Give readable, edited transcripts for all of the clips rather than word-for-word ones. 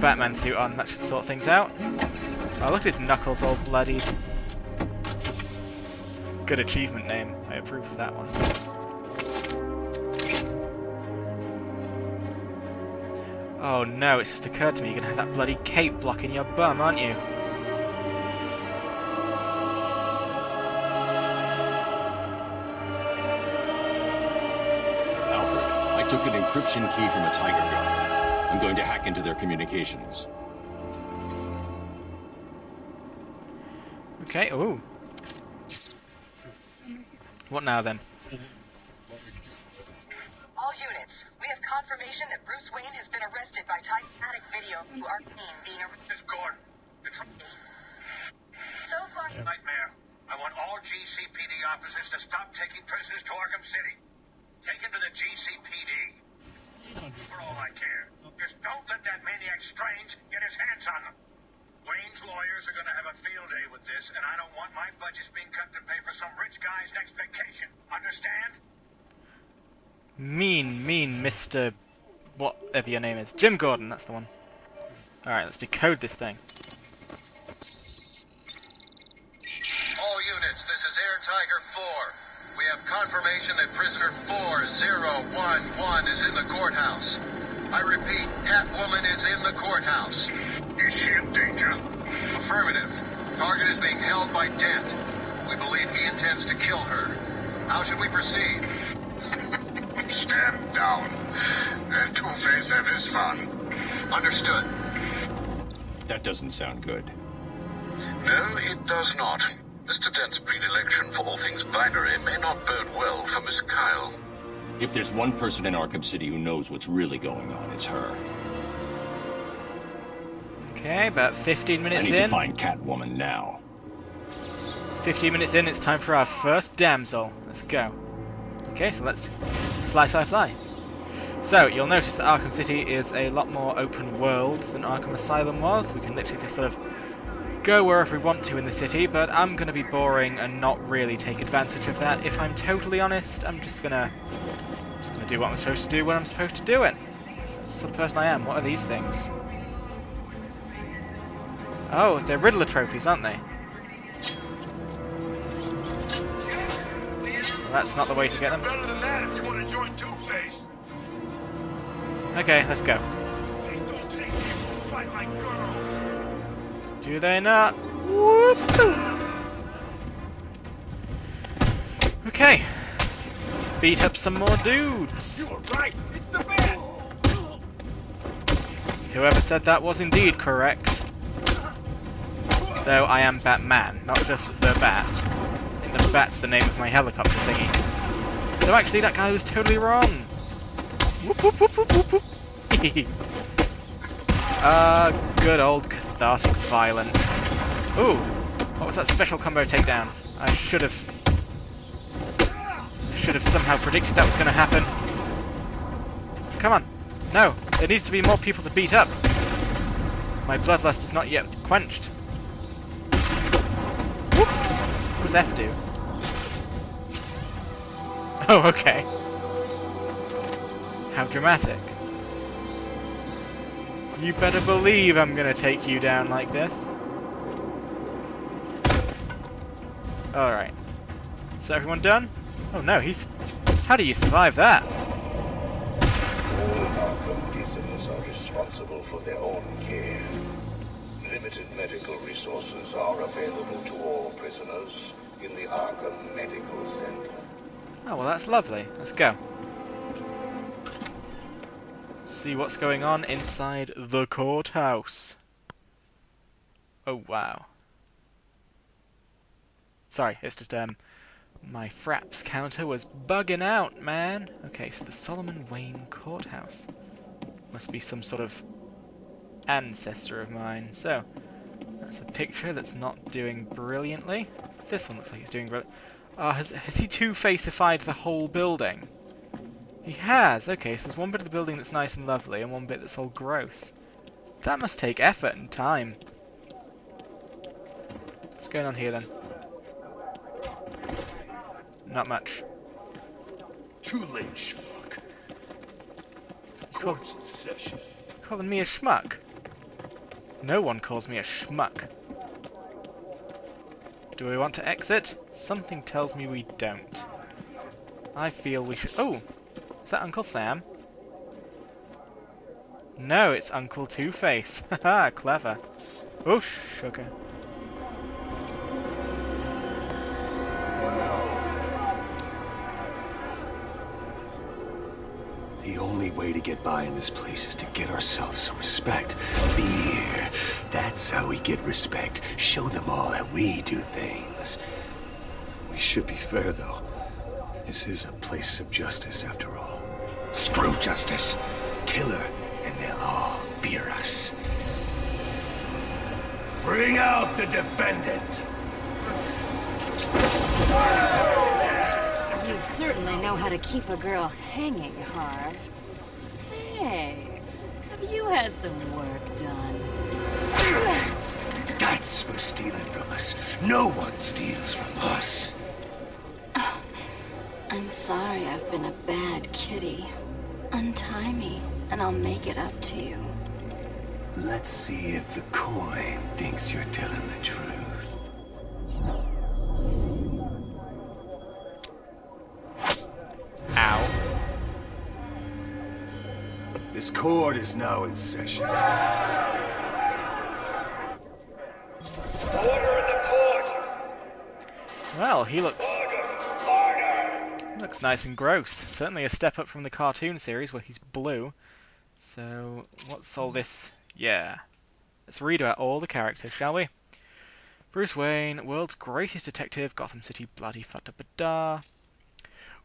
Batman suit on. That should sort things out. Oh, look at his knuckles all bloodied. Good achievement name. I approve of that one. Oh no, it's just occurred to me you're gonna have that bloody cape blocking your bum, aren't you? Alfred, I took an encryption key from a Tiger gun. I'm going to hack into their communications. Okay, ooh. What now then? All units, we have confirmation that Bruce Wayne has been arrested by Titanic Video who are being arrested. Gordon, So far, nightmare. I want all GCPD officers to stop taking prisoners to Arkham City. Take them to the GCPD. For all I care. Just don't let that maniac Strange get his hands on them. Wayne's lawyers are going to have a field day with this, and I don't want my budgets being cut to pay for some rich guy's next vacation. Understand? Mean, Mr. whatever your name is. Jim Gordon, that's the one. Alright, let's decode this thing. All units, this is Air Tiger 4. We have confirmation that prisoner 4011 is in the courthouse. I repeat, Catwoman is in the courthouse. Is she in danger? Affirmative. Target is being held by Dent. We believe he intends to kill her. How should we proceed? Stand down. Two-Face have his fun. Understood. That doesn't sound good. No, it does not. Mr. Dent's predilection for all things binary may not bode well for Miss Kyle. If there's one person in Arkham City who knows what's really going on, it's her. Okay, about 15 I minutes need to in. find Catwoman now. 15 minutes in, it's time for our first damsel. Let's go. Okay, so let's fly. So, you'll notice that Arkham City is a lot more open world than Arkham Asylum was. We can literally just sort of go wherever we want to in the city, but I'm going to be boring and not really take advantage of that. If I'm totally honest, I'm just gonna do what I'm supposed to do when I'm supposed to do it. That's the sort of person I am. What are these things? Oh, they're Riddler trophies, aren't they? Well, that's not the way to get them. Better than that if you want to join Two-Face. Okay, let's go. Please don't take people who fight like girls. Do they not? Whoop-oo. Okay. Let's beat up some more dudes. You were right. It's the man. Whoever said that was indeed correct. Though I am Batman, not just the Bat. I think the Bat's the name of my helicopter thingy. So actually that guy was totally wrong. Whoop whoop whoop whoop whoop whoop. Good old cathartic violence. Ooh, what was that special combo takedown? I should have somehow predicted that was going to happen. Come on. No, there needs to be more people to beat up. My bloodlust is not yet quenched. Whoop. What does F do? Oh, okay. How dramatic. You better believe I'm gonna take you down like this. Alright. Is everyone done? Oh no, he's... How do you survive that? All Arkham prisoners are responsible for their own care. Limited medical resources are available to all prisoners in the Arkham Medical Center. Oh, well that's lovely. Let's go. Let's see what's going on inside the courthouse. Oh, wow. Sorry, it's just, my fraps counter was bugging out, man. Okay, so the Solomon Wayne Courthouse. Must be some sort of ancestor of mine. So, that's a picture that's not doing brilliantly. This one looks like it's doing brilliant. Has he two-faceified the whole building? He has. Okay, so there's one bit of the building that's nice and lovely, and one bit that's all gross. That must take effort and time. What's going on here, then? Not much. Too late, schmuck. Court's in session. Calling me a schmuck? No one calls me a schmuck. Do we want to exit? Something tells me we don't. I feel we should... Oh! Is that Uncle Sam? No, it's Uncle Two-Face. Haha, clever. Oh, sugar. The only way to get by in this place is to get ourselves some respect. Fear. That's how we get respect. Show them all how we do things. We should be fair, though. This is a place of justice, after all. Screw justice. Kill her, and they'll all fear us. Bring out the defendant! You certainly know how to keep a girl hanging, Harv. Hey, have you had some work done? That's for stealing from us. No one steals from us. I'm sorry I've been a bad kitty. Untie me, and I'll make it up to you. Let's see if the coin thinks you're telling the truth. Ow. This court is now in session. Order in the court! Well, he looks nice and gross. Certainly a step up from the cartoon series where he's blue. So, what's all this? Yeah. Let's read about all the characters, shall we? Bruce Wayne, world's greatest detective, Gotham City, bloody fada-ba-da.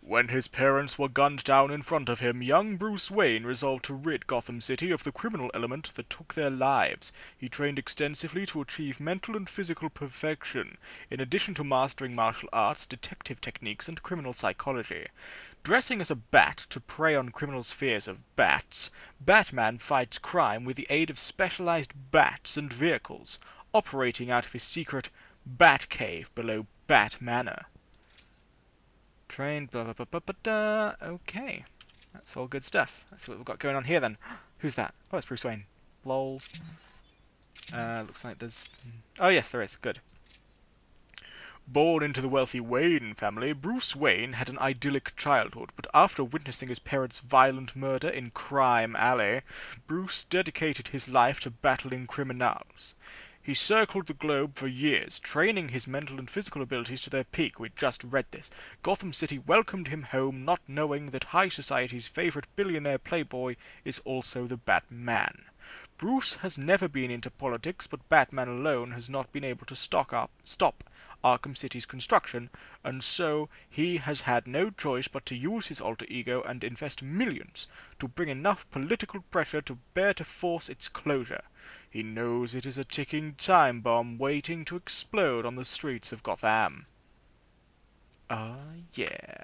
When his parents were gunned down in front of him, young Bruce Wayne resolved to rid Gotham City of the criminal element that took their lives. He trained extensively to achieve mental and physical perfection, in addition to mastering martial arts, detective techniques, and criminal psychology. Dressing as a bat to prey on criminals' fears of bats, Batman fights crime with the aid of specialized bats and vehicles, operating out of his secret Batcave below Bat Manor. Trained, blah blah blah blah blah da. Okay. That's all good stuff. That's what we've got going on here then. Who's that? Oh, it's Bruce Wayne. Lols. Looks like there's... Oh yes, there is. Good. Born into the wealthy Wayne family, Bruce Wayne had an idyllic childhood, but after witnessing his parents' violent murder in Crime Alley, Bruce dedicated his life to battling criminals. He circled the globe for years, training his mental and physical abilities to their peak. We just read this. Gotham City welcomed him home, not knowing that high society's favorite billionaire playboy is also the Batman. Bruce has never been into politics, but Batman alone has not been able to stop Arkham City's construction, and so he has had no choice but to use his alter ego and invest millions to bring enough political pressure to bear to force its closure. He knows it is a ticking time bomb waiting to explode on the streets of Gotham. Ah, yeah.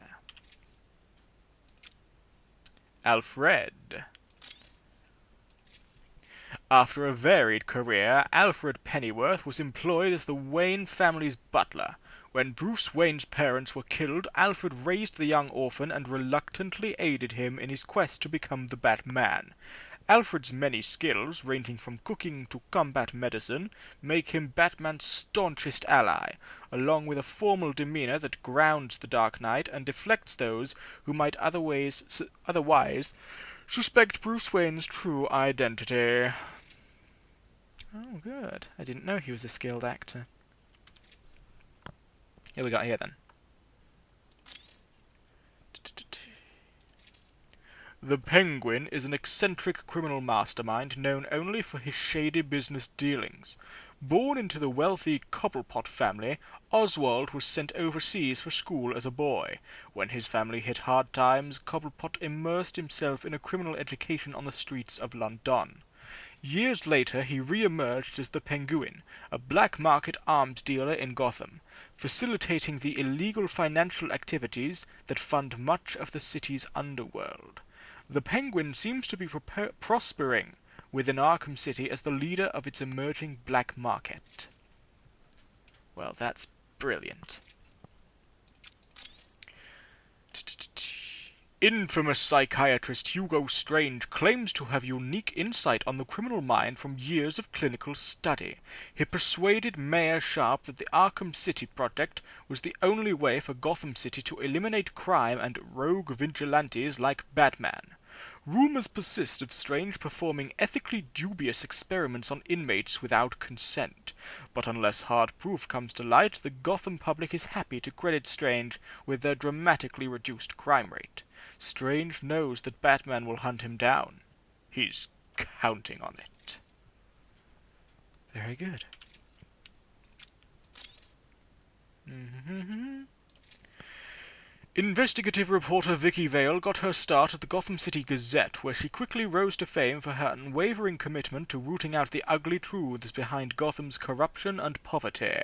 Alfred. After a varied career, Alfred Pennyworth was employed as the Wayne family's butler. When Bruce Wayne's parents were killed, Alfred raised the young orphan and reluctantly aided him in his quest to become the Batman. Alfred's many skills, ranging from cooking to combat medicine, make him Batman's staunchest ally, along with a formal demeanor that grounds the Dark Knight and deflects those who might otherwise suspect Bruce Wayne's true identity. Oh, good. I didn't know he was a skilled actor. Here we got here then. The Penguin is an eccentric criminal mastermind known only for his shady business dealings. Born into the wealthy Cobblepot family, Oswald was sent overseas for school as a boy. When his family hit hard times, Cobblepot immersed himself in a criminal education on the streets of London. Years later, he re-emerged as the Penguin, a black market arms dealer in Gotham, facilitating the illegal financial activities that fund much of the city's underworld. The Penguin seems to be prospering within Arkham City as the leader of its emerging black market. Well, that's brilliant. Infamous psychiatrist Hugo Strange claims to have unique insight on the criminal mind from years of clinical study. He persuaded Mayor Sharp that the Arkham City project was the only way for Gotham City to eliminate crime and rogue vigilantes like Batman. Rumors persist of Strange performing ethically dubious experiments on inmates without consent, but unless hard proof comes to light, the Gotham public is happy to credit Strange with their dramatically reduced crime rate. Strange knows that Batman will hunt him down. He's counting on it. Very good. Investigative reporter Vicky Vale got her start at the Gotham City Gazette, where she quickly rose to fame for her unwavering commitment to rooting out the ugly truths behind Gotham's corruption and poverty.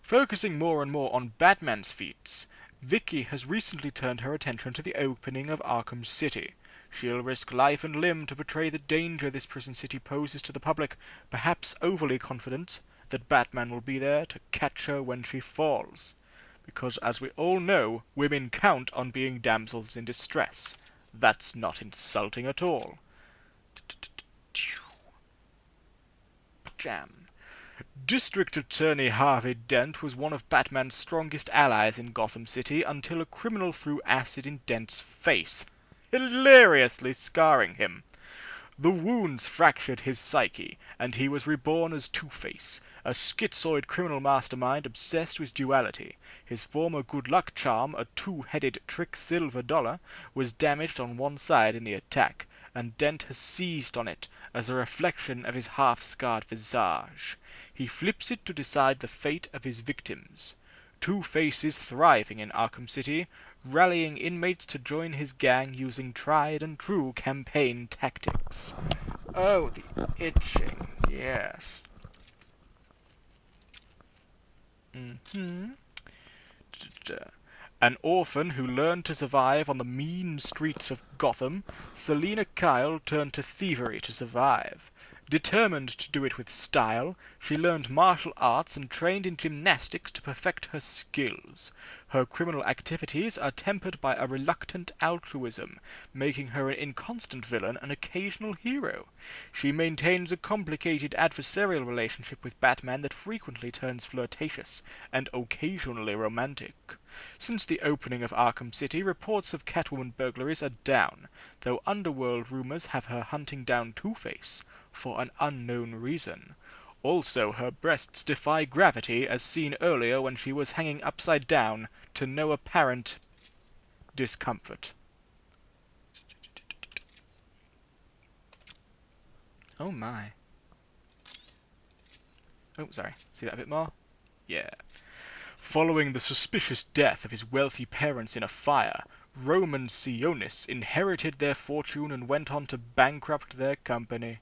Focusing more and more on Batman's feats, Vicky has recently turned her attention to the opening of Arkham City. She'll risk life and limb to portray the danger this prison city poses to the public, perhaps overly confident that Batman will be there to catch her when she falls. Because, as we all know, women count on being damsels in distress. That's not insulting at all. Jam. District Attorney Harvey Dent was one of Batman's strongest allies in Gotham City until a criminal threw acid in Dent's face, hilariously scarring him. The wounds fractured his psyche, and he was reborn as Two-Face, a schizoid criminal mastermind obsessed with duality. His former good luck charm, a two-headed trick-silver dollar, was damaged on one side in the attack, and Dent has seized on it as a reflection of his half-scarred visage. He flips it to decide the fate of his victims. Two-Face is thriving in Arkham City, rallying inmates to join his gang using tried-and-true campaign tactics. Oh, the itching, yes. An orphan who learned to survive on the mean streets of Gotham, Selina Kyle turned to thievery to survive. Determined to do it with style, she learned martial arts and trained in gymnastics to perfect her skills. Her criminal activities are tempered by a reluctant altruism, making her an inconstant villain and occasional hero. She maintains a complicated adversarial relationship with Batman that frequently turns flirtatious and occasionally romantic. Since the opening of Arkham City, reports of Catwoman burglaries are down, though underworld rumors have her hunting down Two-Face for an unknown reason. Also, her breasts defy gravity, as seen earlier when she was hanging upside down to no apparent discomfort. Oh my. Oh, sorry. See that a bit more? Yeah. Following the suspicious death of his wealthy parents in a fire, Roman Sionis inherited their fortune and went on to bankrupt their company.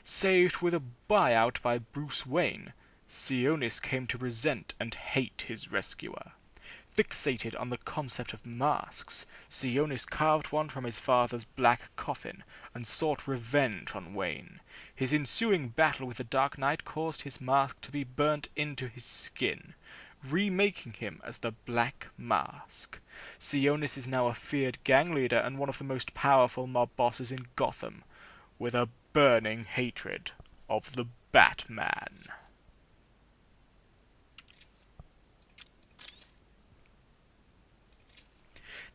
Saved with a buyout by Bruce Wayne, Sionis came to resent and hate his rescuer. Fixated on the concept of masks, Sionis carved one from his father's black coffin and sought revenge on Wayne. His ensuing battle with the Dark Knight caused his mask to be burnt into his skin, remaking him as the Black Mask. Sionis is now a feared gang leader and one of the most powerful mob bosses in Gotham, with a burning hatred of the Batman.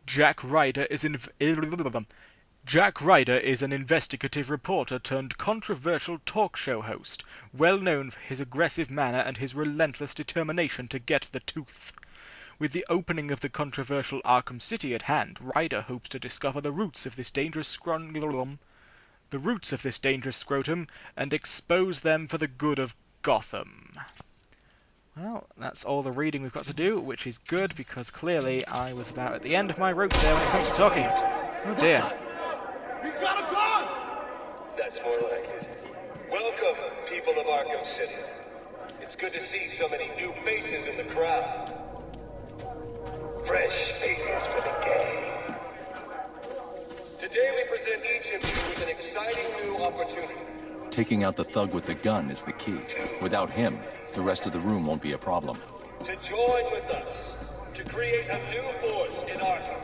Jack Ryder is an investigative reporter turned controversial talk show host, well known for his aggressive manner and his relentless determination to get the truth. With the opening of the controversial Arkham City at hand, Ryder hopes to discover the roots of this dangerous scrotum and expose them for the good of Gotham. Well, that's all the reading we've got to do, which is good because clearly I was about at the end of my rope there when it comes to talking. Oh dear. He's got a gun! That's more like it. Welcome, people of Arkham City. It's good to see so many new faces in the crowd. Fresh faces for the gang. Today we present each of you with an exciting new opportunity. Taking out the thug with the gun is the key. Without him, the rest of the room won't be a problem. To join with us to create a new force in Arkham.